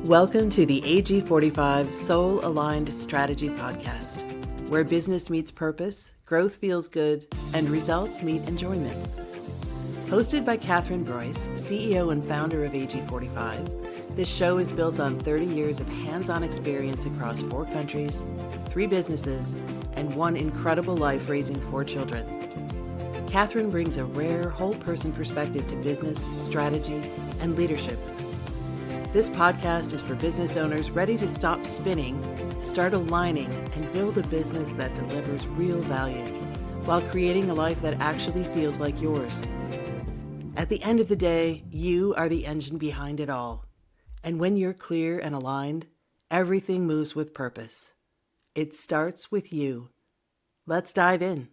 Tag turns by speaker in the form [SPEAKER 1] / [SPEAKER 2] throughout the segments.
[SPEAKER 1] Welcome to the AG45 Soul Aligned Strategy Podcast, where business meets purpose, growth feels good, and results meet enjoyment. Hosted by Katherine Breuss, CEO and founder of AG45, this show is built on 30 years of hands-on experience across 4 countries, 3 businesses, and 1 incredible life raising 4 children. Katherine brings a rare whole-person perspective to business, strategy, and leadership. This podcast is for business owners ready to stop spinning, start aligning, and build a business that delivers real value while creating a life that actually feels like yours. At the end of the day, you are the engine behind it all. And when you're clear and aligned, everything moves with purpose. It starts with you. Let's dive in.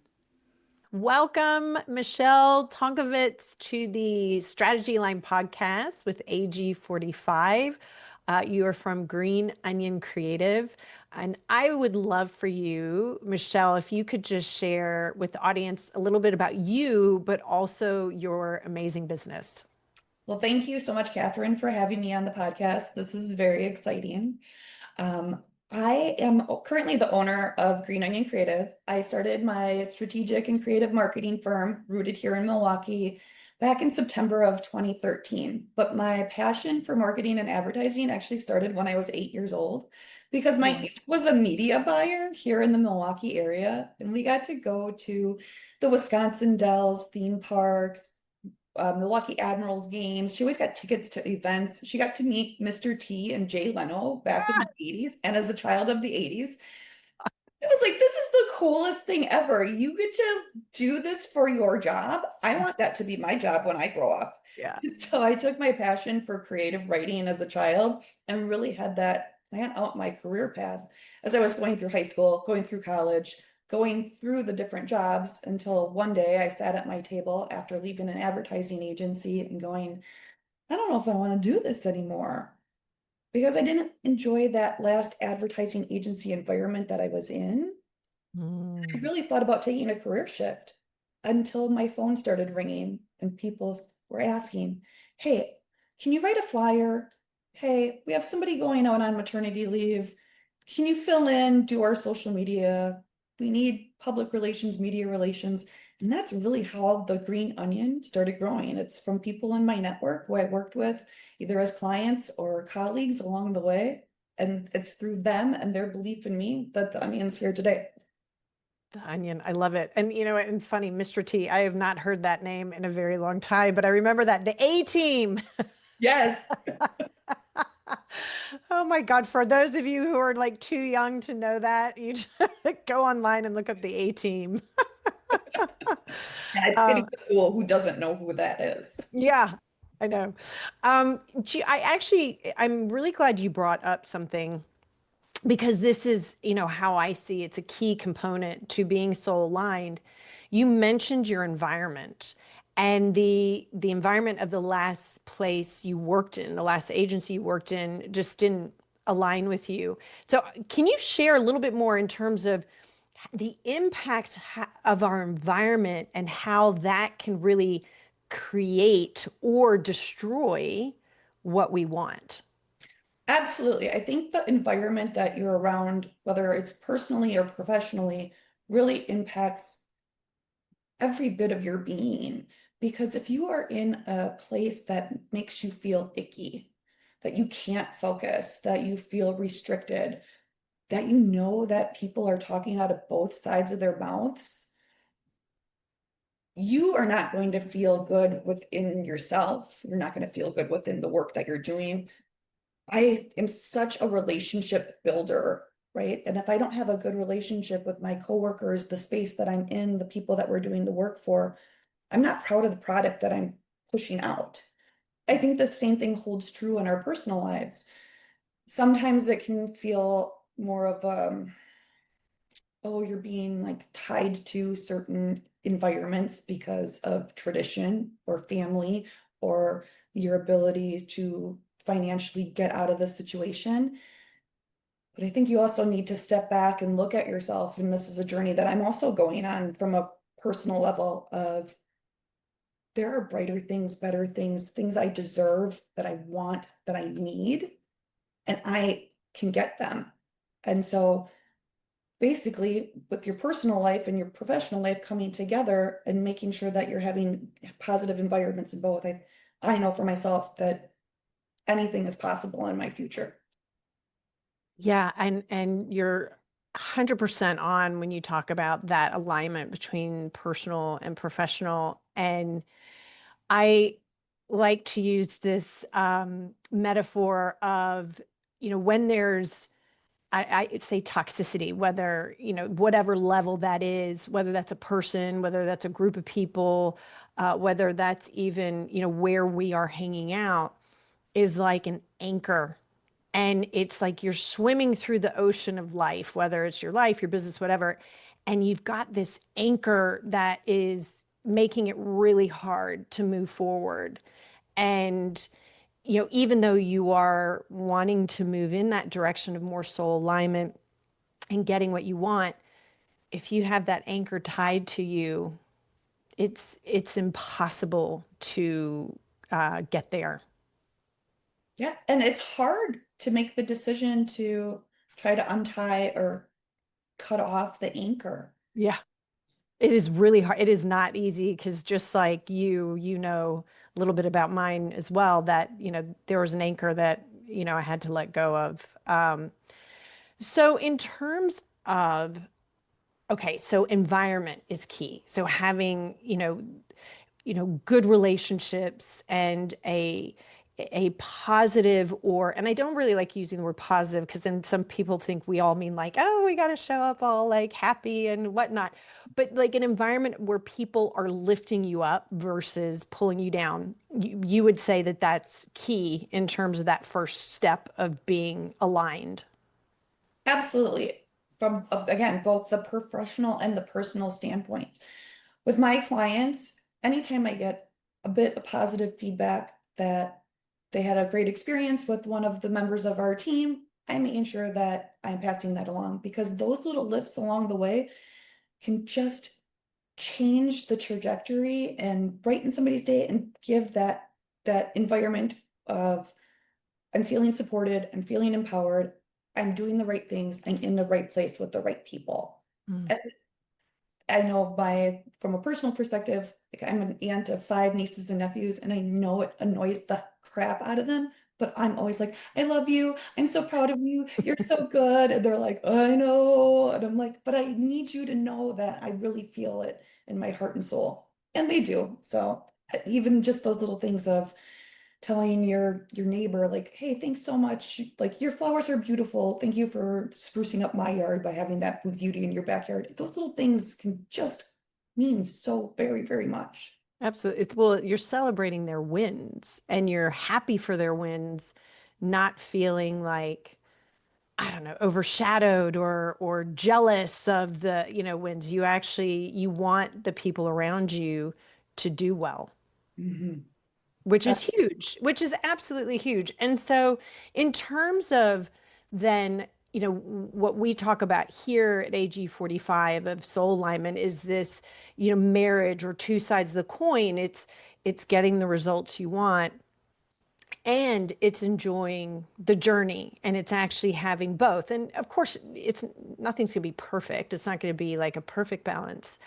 [SPEAKER 2] Welcome, Michele Tonkovitz, to the Strategy Line podcast with AG45. You are from Green Onion Creative. And I would love for you, Michele, if you could just share with the audience a little bit about you, but also your amazing business.
[SPEAKER 3] Well, thank you so much, Katherine, for having me on the podcast. This is very exciting. I am currently the owner of Green Onion Creative. I started my strategic and creative marketing firm rooted here in Milwaukee back in September of 2013. But my passion for marketing and advertising actually started when I was 8 years old because my aunt was a media buyer here in the Milwaukee area. And we got to go to the Wisconsin Dells theme parks, Milwaukee Admirals games. She always got tickets to events. She got to meet Mr. T and Jay Leno back in the 80s. And as a child of the 80s, it was like, this is the coolest thing ever. You get to do this for your job. I want that to be my job when I grow up.
[SPEAKER 2] Yeah.
[SPEAKER 3] So I took my passion for creative writing as a child and really had that plan out my career path as I was going through high school, going through college, going through the different jobs until one day I sat at my table after leaving an advertising agency and going, I don't know if I want to do this anymore because I didn't enjoy that last advertising agency environment that I was in. I really thought about taking a career shift until my phone started ringing and people were asking, hey, can you write a flyer? Hey, we have somebody going out on maternity leave. Can you fill in, do our social media? We need public relations, media relations. And that's really how the Green Onion started growing. It's from people in my network who I worked with, either as clients or colleagues along the way. And it's through them and their belief in me that the Onion's here today.
[SPEAKER 2] The Onion, I love it. And you know, and funny, Mr. T, I have not heard that name in a very long time, but I remember that, the A-Team.
[SPEAKER 3] Yes.
[SPEAKER 2] Oh my God. For those of you who are like too young to know that, you just go online and look up the A-Team.
[SPEAKER 3] I pity the fool who doesn't know who that is.
[SPEAKER 2] Yeah, I know. Gee, I'm really glad you brought up something because this is, you know, how I see it's a key component to being soul aligned. You mentioned your environment. And the environment of the last place you worked in, the last agency you worked in, just didn't align with you. So can you share a little bit more in terms of the impact of our environment and how that can really create or destroy what we want?
[SPEAKER 3] Absolutely. I think the environment that you're around, whether it's personally or professionally, really impacts every bit of your being. Because if you are in a place that makes you feel icky, that you can't focus, that you feel restricted, that you know that people are talking out of both sides of their mouths, you are not going to feel good within yourself. You're not going to feel good within the work that you're doing. I am such a relationship builder, right? And if I don't have a good relationship with my coworkers, the space that I'm in, the people that we're doing the work for, I'm not proud of the product that I'm pushing out. I think the same thing holds true in our personal lives. Sometimes it can feel more of oh, you're being like tied to certain environments because of tradition or family or your ability to financially get out of the situation. But I think you also need to step back and look at yourself. And this is a journey that I'm also going on from a personal level of there are brighter things, better things, things I deserve, that I want, that I need. and I can get them. And so basically, with your personal life and your professional life coming together and making sure that you're having positive environments in both, I know for myself that anything is possible in my future.
[SPEAKER 2] Yeah, and you're 100% on when you talk about that alignment between personal and professional. And I like to use this metaphor of, when there's, I say toxicity, whether, whatever level that is, whether that's a person, whether that's a group of people, whether that's even, where we are hanging out, is like an anchor. And it's like you're swimming through the ocean of life, whether it's your life, your business, whatever. And you've got this anchor that is making it really hard to move forward. And, even though you are wanting to move in that direction of more soul alignment and getting what you want, if you have that anchor tied to you, it's impossible to get there.
[SPEAKER 3] Yeah. And it's hard to make the decision to try to untie or cut off the anchor.
[SPEAKER 2] Yeah. It is really hard. It is not easy because just like you know a little bit about mine as well, that, there was an anchor that, I had to let go of. So in terms of, okay, so environment is key. So having, good relationships and a positive, or, and I don't really like using the word positive because then some people think we all mean like, oh, we got to show up all like happy and whatnot, but like an environment where people are lifting you up versus pulling you down. You would say that that's key in terms of that first step of being aligned.
[SPEAKER 3] Absolutely. From again, both the professional and the personal standpoints. With my clients, anytime I get a bit of positive feedback that they had a great experience with one of the members of our team, I'm making sure that I'm passing that along because those little lifts along the way can just change the trajectory and brighten somebody's day and give that environment of I'm feeling supported, I'm feeling empowered, I'm doing the right things, I'm in the right place with the right people.
[SPEAKER 2] Mm.
[SPEAKER 3] And I know from a personal perspective, like I'm an aunt of 5 nieces and nephews, and I know it annoys the crap out of them, but I'm always like, I love you. I'm so proud of you. You're so good. And they're like, I know. And I'm like, but I need you to know that I really feel it in my heart and soul. And they do. So even just those little things of telling your neighbor like, hey, thanks so much, like your flowers are beautiful, thank you for sprucing up my yard by having that beauty in your backyard. Those little things can just mean so very, very much.
[SPEAKER 2] Absolutely. Well, you're celebrating their wins and you're happy for their wins, not feeling like, I don't know, overshadowed or jealous of the, wins. You want the people around you to do well,
[SPEAKER 3] Mhm.
[SPEAKER 2] which is huge, which is absolutely huge. And so in terms of then, what we talk about here at AG 45 of soul alignment is this, marriage or two sides of the coin. It's getting the results you want and it's enjoying the journey and it's actually having both. And of course, it's nothing's going to be perfect. It's not going to be like a perfect balance.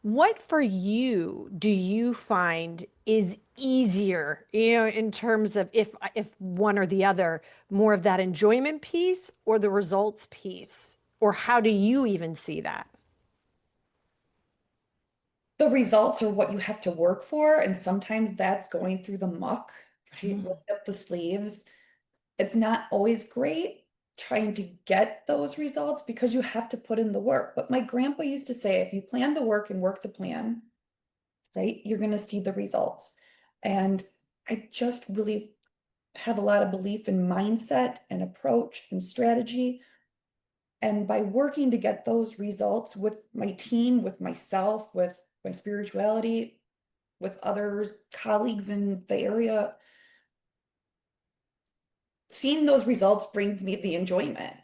[SPEAKER 2] What for you do you find is easier, in terms of if one or the other, more of that enjoyment piece or the results piece, or how do you even see that?
[SPEAKER 3] The results are what you have to work for, and sometimes that's going through the muck, right?
[SPEAKER 2] Mm.
[SPEAKER 3] Roll up the sleeves. It's not always great trying to get those results because you have to put in the work. But my grandpa used to say, if you plan the work and work the plan, right, you're going to see the results. And I just really have a lot of belief in mindset and approach and strategy. And by working to get those results with my team, with myself, with my spirituality, with others, colleagues in the area, seeing those results brings me the enjoyment,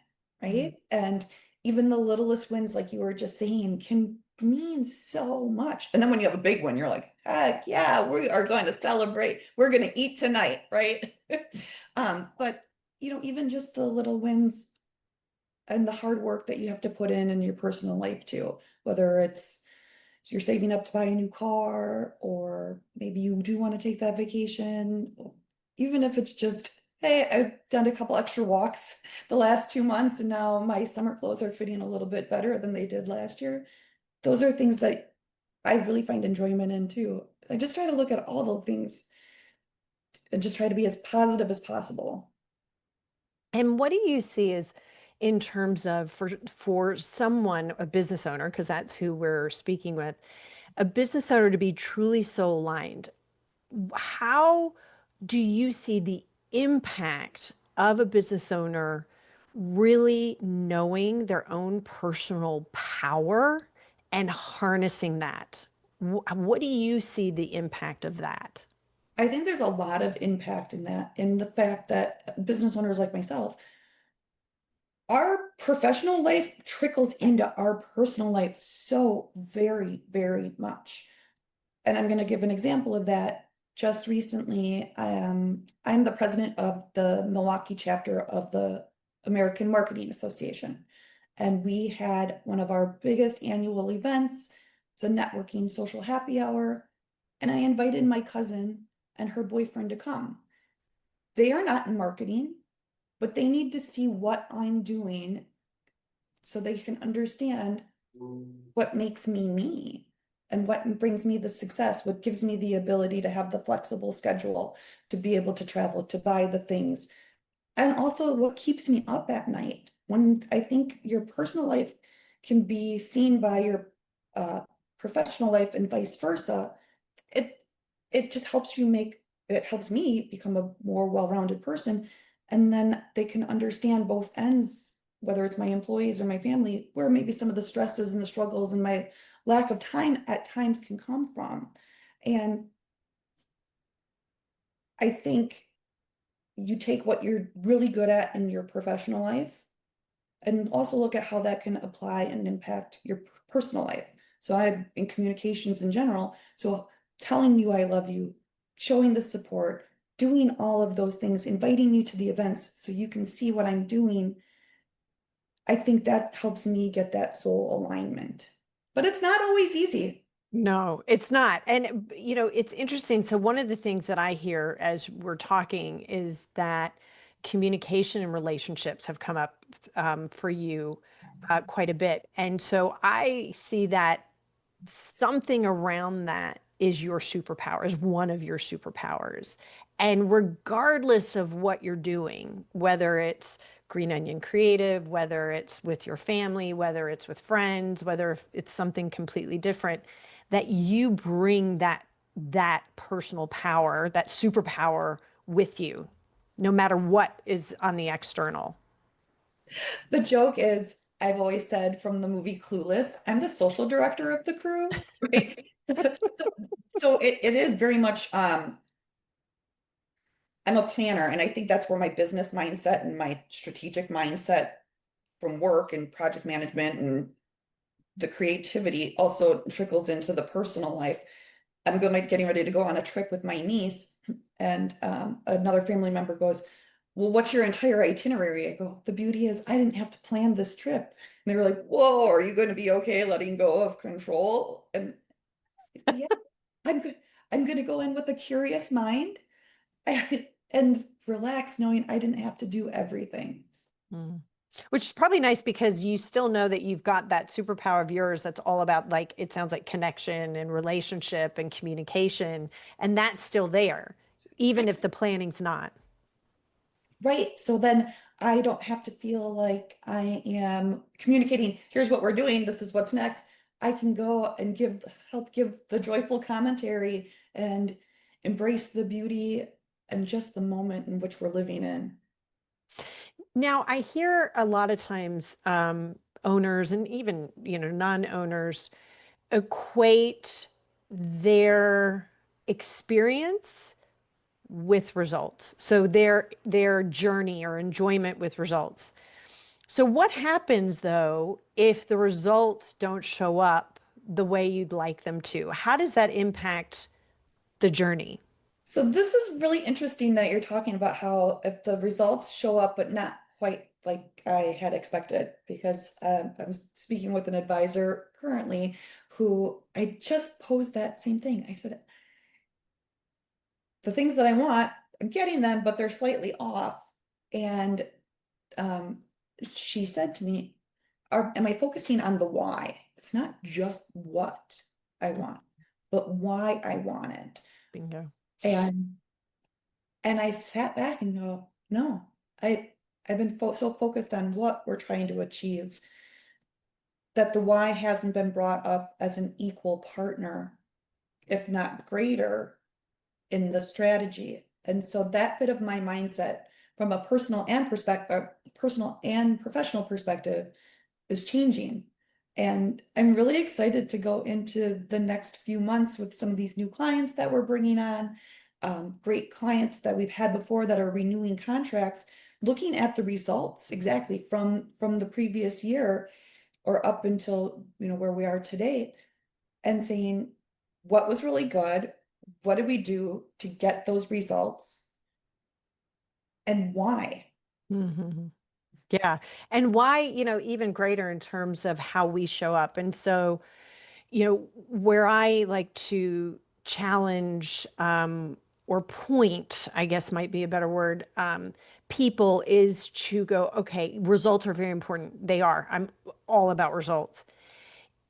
[SPEAKER 2] Mm.
[SPEAKER 3] right? And even the littlest wins, like you were just saying, can mean so much. And then when you have a big one, you're like, heck yeah, we are going to celebrate. We're going to eat tonight, right? But even just the little wins and the hard work that you have to put in your personal life too, whether it's you're saving up to buy a new car, or maybe you do want to take that vacation, even if it's just, hey, I've done a couple extra walks the last 2 months and now my summer clothes are fitting a little bit better than they did last year. Those are things that I really find enjoyment in too. I just try to look at all the things and just try to be as positive as possible.
[SPEAKER 2] And what do you see as in terms of for someone, a business owner, because that's who we're speaking with, a business owner to be truly soul aligned? How do you see the impact of a business owner really knowing their own personal power and harnessing that? What do you see the impact of that?
[SPEAKER 3] I think there's a lot of impact in that, in the fact that business owners like myself, our professional life trickles into our personal life so very, very much. And I'm going to give an example of that. Just recently, I'm the president of the Milwaukee chapter of the American Marketing Association. And we had one of our biggest annual events. It's a networking social happy hour. And I invited my cousin and her boyfriend to come. They are not in marketing, but they need to see what I'm doing so they can understand what makes me me and what brings me the success, what gives me the ability to have the flexible schedule, to be able to travel, to buy the things, and also what keeps me up at night. When I think your personal life can be seen by your professional life and vice versa, it it just helps it helps me become a more well-rounded person. And then they can understand both ends, whether it's my employees or my family, where maybe some of the stresses and the struggles and my lack of time at times can come from. And I think you take what you're really good at in your professional life and also look at how that can apply and impact your personal life. So I'm in communications in general. So telling you I love you, showing the support, doing all of those things, inviting you to the events so you can see what I'm doing. I think that helps me get that soul alignment. But it's not always easy.
[SPEAKER 2] No, it's not. And, it's interesting. So, one of the things that I hear as we're talking is that communication and relationships have come up for you quite a bit. And so, I see that something around that is your superpower, is one of your superpowers. And regardless of what you're doing, whether it's Green Onion Creative, whether it's with your family, whether it's with friends, whether it's something completely different, that you bring that personal power, that superpower with you, no matter what is on the external.
[SPEAKER 3] The joke is, I've always said from the movie Clueless, I'm the social director of the crew. Right? So it is very much, I'm a planner, and I think that's where my business mindset and my strategic mindset from work and project management and the creativity also trickles into the personal life. Getting ready to go on a trip with my niece, and another family member goes, well, what's your entire itinerary? I go, the beauty is I didn't have to plan this trip. And they were like, whoa, are you going to be okay letting go of control? And yeah, I'm good. I'm going to go in with a curious mind and relax, knowing I didn't have to do everything.
[SPEAKER 2] Mm. Which is probably nice because you still know that you've got that superpower of yours that's all about, like, it sounds like connection and relationship and communication, and that's still there, even if the planning's not.
[SPEAKER 3] Right. So then I don't have to feel like I am communicating, here's what we're doing, this is what's next. I can go and help give the joyful commentary and embrace the beauty and just the moment in which we're living in.
[SPEAKER 2] Now, I hear a lot of times owners and even, non-owners equate their experience with results. So their journey or enjoyment with results. So what happens though if the results don't show up the way you'd like them to? How does that impact the journey?
[SPEAKER 3] So this is really interesting that you're talking about how if the results show up, but not quite like I had expected, because I'm speaking with an advisor currently who I just posed that same thing. I said, the things that I want, I'm getting them, but they're slightly off. And um, she said to me, am I focusing on the why? It's not just what I want, but why I want it.
[SPEAKER 2] Bingo.
[SPEAKER 3] And I sat back and go, no, I've been so focused on what we're trying to achieve that the why hasn't been brought up as an equal partner, if not greater, in the strategy. And so that bit of my mindset from a personal and professional perspective is changing. And I'm really excited to go into the next few months with some of these new clients that we're bringing on, great clients that we've had before that are renewing contracts, looking at the results exactly from the previous year or up until, where we are today, and saying, what was really good? What did we do to get those results? And why?
[SPEAKER 2] Mm-hmm. Yeah. And why, even greater in terms of how we show up. And so, where I like to challenge or point, I guess might be a better word, people is to go, okay, results are very important. They are. I'm all about results.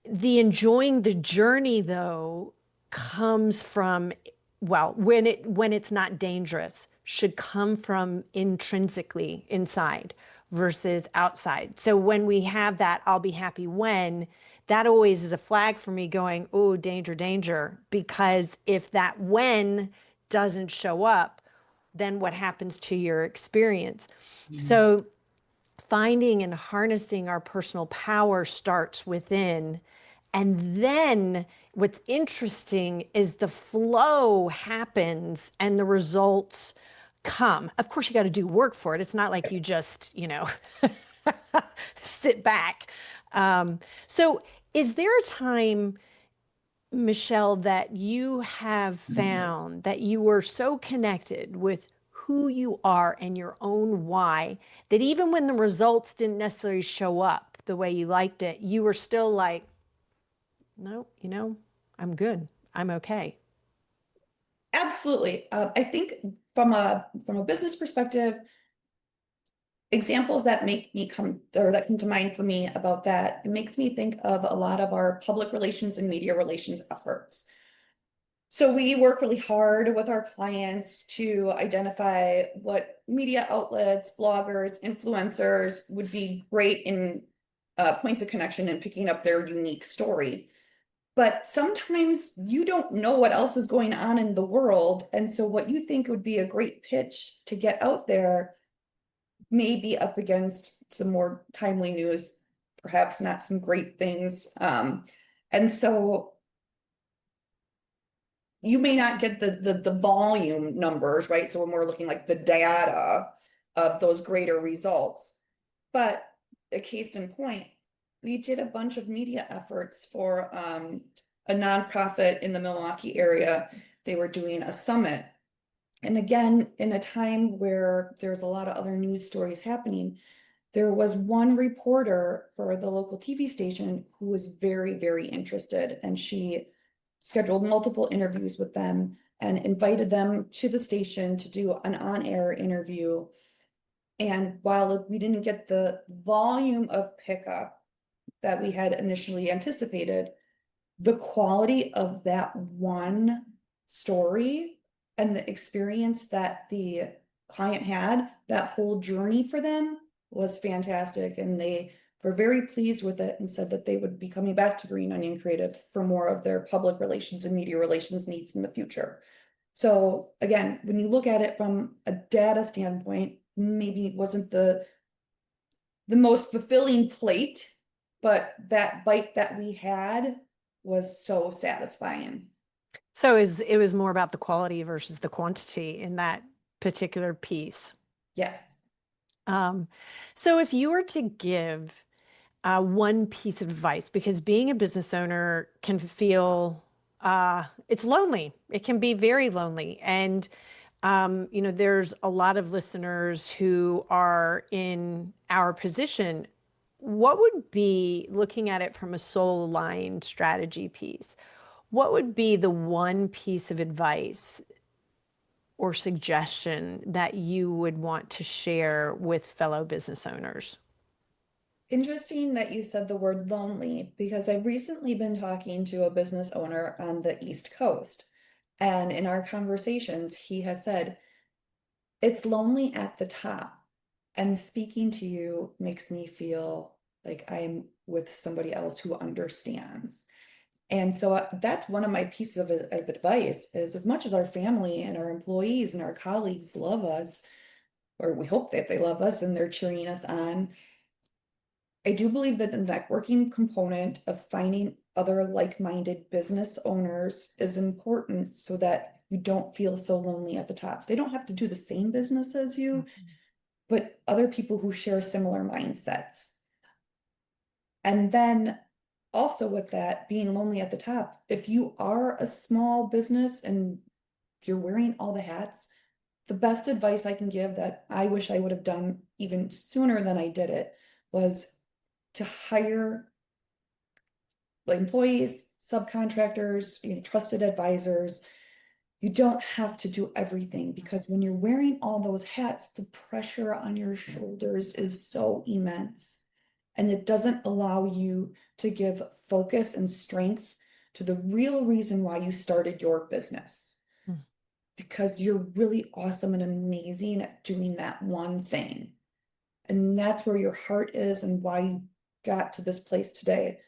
[SPEAKER 2] The enjoying the journey, though, comes from, well, when it's not dangerous, should come from intrinsically inside versus outside. So when we have that I'll be happy when, that always is a flag for me going, oh, danger, danger. Because if that when doesn't show up, then what happens to your experience? So finding and harnessing our personal power starts within. And then what's interesting is the flow happens and the results come. Of course, you got to do work for it. It's not like you just, sit back. So, is there a time, Michele, that you have found that you were so connected with who you are and your own why that even when the results didn't necessarily show up the way you liked it, you were still like, no, I'm good. I'm okay.
[SPEAKER 3] Absolutely. I think from a business perspective, examples that make me come or that come to mind for me about that, it makes me think of a lot of our public relations and media relations efforts. So we work really hard with our clients to identify what media outlets, bloggers, influencers would be great in points of connection and picking up their unique story. But sometimes you don't know what else is going on in the world. And so what you think would be a great pitch to get out there may be up against some more timely news, perhaps not some great things. And so you may not get the volume numbers, right? So when we're looking like the data of those greater results. But a case in point, we did a bunch of media efforts for a nonprofit in the Milwaukee area. They were doing a summit. And again, in a time where there's a lot of other news stories happening, there was one reporter for the local TV station who was very, very interested, and she scheduled multiple interviews with them and invited them to the station to do an on-air interview. And while we didn't get the volume of pickup that we had initially anticipated, the quality of that one story and the experience that the client had, that whole journey for them was fantastic. And they were very pleased with it and said that they would be coming back to Green Onion Creative for more of their public relations and media relations needs in the future. So again, when you look at it from a data standpoint, maybe it wasn't the most fulfilling plate, but that bite that we had was so satisfying.
[SPEAKER 2] So it was more about the quality versus the quantity in that particular piece.
[SPEAKER 3] Yes.
[SPEAKER 2] Um, so if you were to give one piece of advice, because being a business owner can feel it's lonely. It can be very lonely. And, there's a lot of listeners who are in our position. What would be, looking at it from a soul aligned strategy piece, what would be the one piece of advice or suggestion that you would want to share with fellow business owners?
[SPEAKER 3] Interesting that you said the word lonely because I've recently been talking to a business owner on the East Coast. And in our conversations, he has said, it's lonely at the top. And speaking to you makes me feel like I'm with somebody else who understands. And so that's one of my pieces of advice is as much as our family and our employees and our colleagues love us, or we hope that they love us and they're cheering us on, I do believe that the networking component of finding other like-minded business owners is important so that you don't feel so lonely at the top. They don't have to do the same business as you, but other people who share similar mindsets. And then also with that being lonely at the top, if you are a small business and you're wearing all the hats, the best advice I can give that I wish I would have done even sooner than I did it was to hire employees, subcontractors, trusted advisors. You don't have to do everything because when you're wearing all those hats, the pressure on your shoulders is so immense. And it doesn't allow you to give focus and strength to the real reason why you started your business.
[SPEAKER 2] Mm.
[SPEAKER 3] Because you're really awesome and amazing at doing that one thing. And that's where your heart is and why you got to this place today.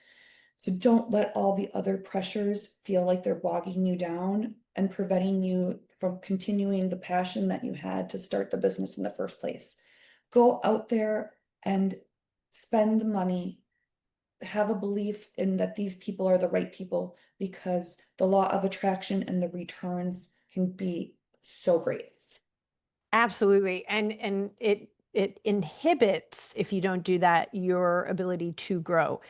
[SPEAKER 3] So don't let all the other pressures feel like they're bogging you down and preventing you from continuing the passion that you had to start the business in the first place. Go out there and spend the money, have a belief in that these people are the right people because the law of attraction and the returns can be so great.
[SPEAKER 2] Absolutely. And it inhibits, if you don't do that, your ability to grow.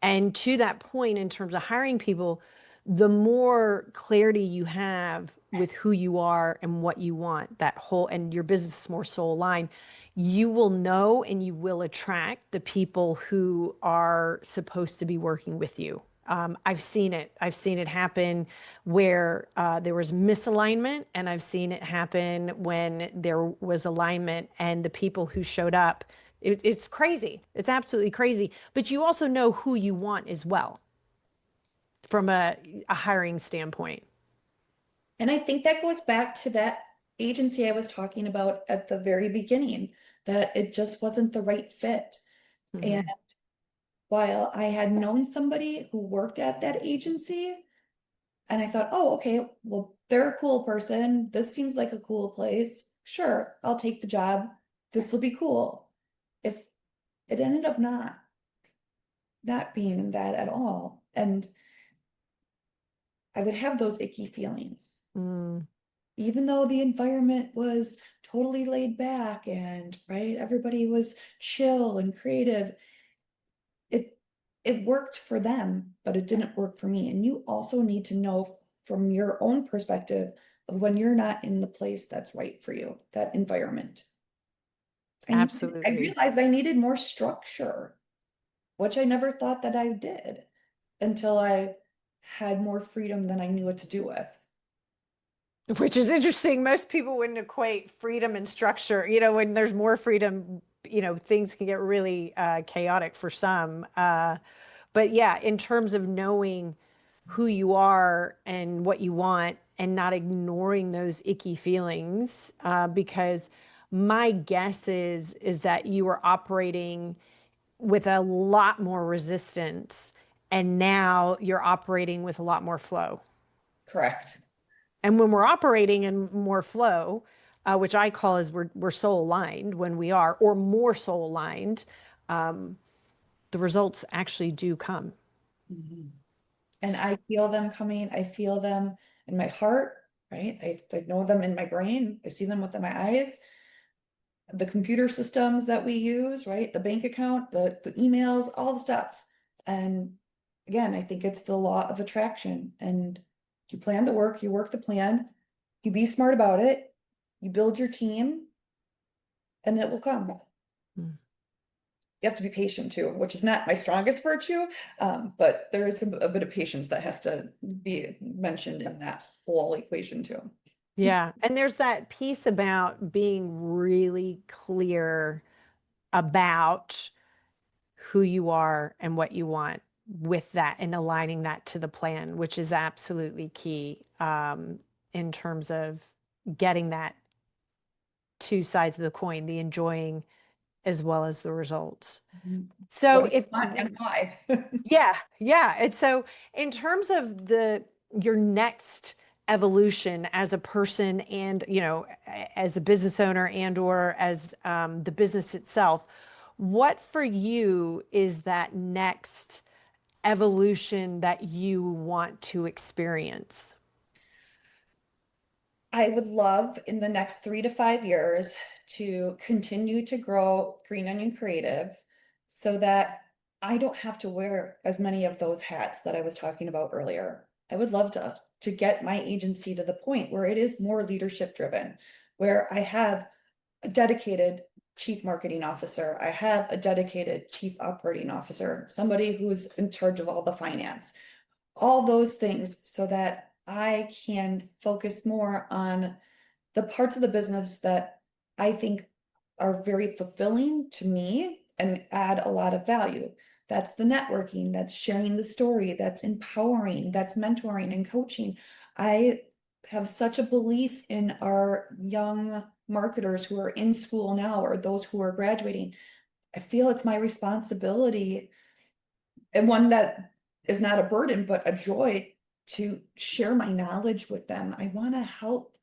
[SPEAKER 2] And to that point, in terms of hiring people, the more clarity you have with who you are and what you want, that whole, and your business is more soul aligned, you will know and you will attract the people who are supposed to be working with you. I've seen it. I've seen it happen where there was misalignment, and I've seen it happen when there was alignment, and the people who showed up, it's crazy. It's absolutely crazy. But you also know who you want as well from a hiring standpoint.
[SPEAKER 3] And I think that goes back to that agency I was talking about at the very beginning, that it just wasn't the right fit.
[SPEAKER 2] Mm-hmm.
[SPEAKER 3] And while I had known somebody who worked at that agency, and I thought, oh, okay, well, they're a cool person. This seems like a cool place. Sure, I'll take the job. This will be cool. If it ended up not being that at all. And I would have those icky feelings.
[SPEAKER 2] Mm.
[SPEAKER 3] Even though the environment was totally laid back and right, everybody was chill and creative, it worked for them, but it didn't work for me. And you also need to know from your own perspective of when you're not in the place that's right for you, that environment. I
[SPEAKER 2] Absolutely.
[SPEAKER 3] realized I needed more structure, which I never thought that I did until I had more freedom than I knew what to do with.
[SPEAKER 2] Which is interesting. Most people wouldn't equate freedom and structure. When there's more freedom, things can get really chaotic for some. But yeah, in terms of knowing who you are and what you want and not ignoring those icky feelings, because my guess is that you are operating with a lot more resistance, and now you're operating with a lot more flow.
[SPEAKER 3] Correct.
[SPEAKER 2] And when we're operating in more flow, which I call is we're soul aligned when we are, or more soul aligned, the results actually do come.
[SPEAKER 3] Mm-hmm. And I feel them coming. I feel them in my heart, right? I know them in my brain. I see them with my eyes. The computer systems that we use, right? The bank account, the emails, all the stuff. And again, I think it's the law of attraction. And You plan the work, you work the plan, you be smart about it, you build your team, and it will come.
[SPEAKER 2] Mm.
[SPEAKER 3] You have to be patient too, which is not my strongest virtue, but there is a bit of patience that has to be mentioned in that whole equation too.
[SPEAKER 2] Yeah. And there's that piece about being really clear about who you are and what you want with that and aligning that to the plan, which is absolutely key in terms of getting that two sides of the coin, the enjoying as well as the results. So
[SPEAKER 3] What do you
[SPEAKER 2] if
[SPEAKER 3] want and why?
[SPEAKER 2] yeah. And so in terms of your next evolution as a person and, as a business owner and or as the business itself, what for you is that next evolution that you want to experience?
[SPEAKER 3] I would love in the next 3 to 5 years to continue to grow Green Onion Creative so that I don't have to wear as many of those hats that I was talking about earlier. I would love to get my agency to the point where it is more leadership driven, where I have a dedicated chief marketing officer, I have a dedicated chief operating officer, somebody who's in charge of all the finance, all those things so that I can focus more on the parts of the business that I think are very fulfilling to me and add a lot of value. That's the networking, that's sharing the story, that's empowering, that's mentoring and coaching. I have such a belief in our young marketers who are in school now or those who are graduating. I feel it's my responsibility and one that is not a burden, but a joy to share my knowledge with them. I want to help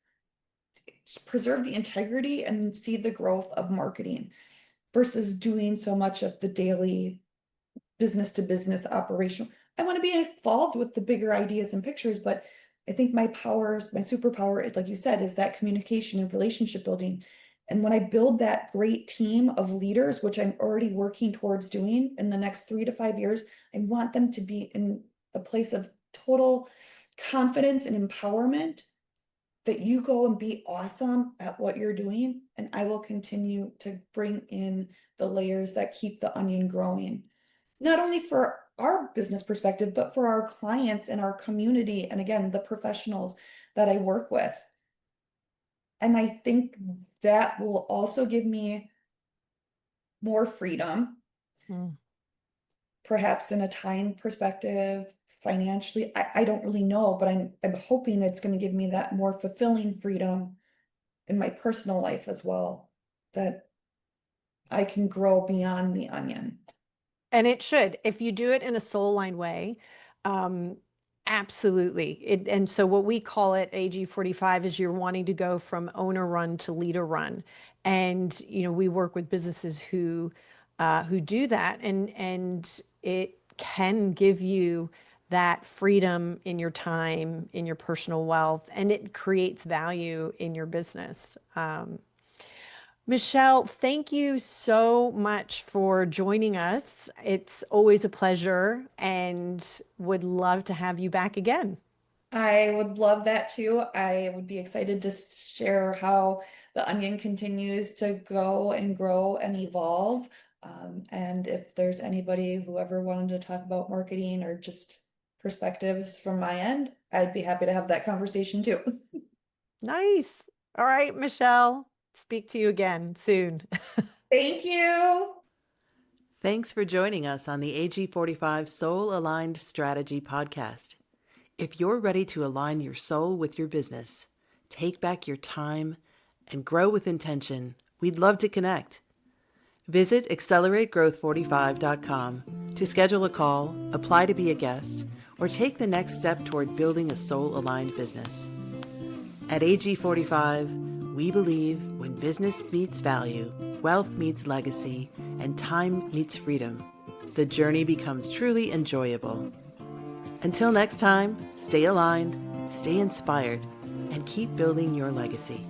[SPEAKER 3] preserve the integrity and see the growth of marketing versus doing so much of the daily business to business operation. I want to be involved with the bigger ideas and pictures, but I think my powers, my superpower, like you said, is that communication and relationship building. And when I build that great team of leaders, which I'm already working towards doing in the next 3 to 5 years, I want them to be in a place of total confidence and empowerment that you go and be awesome at what you're doing. And I will continue to bring in the layers that keep the onion growing, not only for our business perspective, but for our clients and our community. And again, the professionals that I work with. And I think that will also give me more freedom,
[SPEAKER 2] Mm.
[SPEAKER 3] perhaps in a time perspective, financially. I don't really know, but I'm hoping it's going to give me that more fulfilling freedom in my personal life as well, that I can grow beyond the onion.
[SPEAKER 2] And it should, if you do it in a soul line way, um, absolutely. And so what we call it AG45 is you're wanting to go from owner run to leader run. And, we work with businesses who do that and it can give you that freedom in your time, in your personal wealth, and it creates value in your business. Michele, thank you so much for joining us. It's always a pleasure and would love to have you back again.
[SPEAKER 3] I would love that too. I would be excited to share how the onion continues to go and grow and evolve. And if there's anybody who ever wanted to talk about marketing or just perspectives from my end, I'd be happy to have that conversation too.
[SPEAKER 2] Nice. All right, Michele, speak to you again soon.
[SPEAKER 3] Thank you.
[SPEAKER 1] Thanks for joining us on the AG45 Soul Aligned Strategy podcast. If you're ready to align your soul with your business, take back your time, and grow with intention, we'd love to connect. Visit accelerategrowth45.com to schedule a call, apply to be a guest, or take the next step toward building a soul-aligned business. At AG45, we believe when business meets value, wealth meets legacy, and time meets freedom, the journey becomes truly enjoyable. Until next time, stay aligned, stay inspired, and keep building your legacy.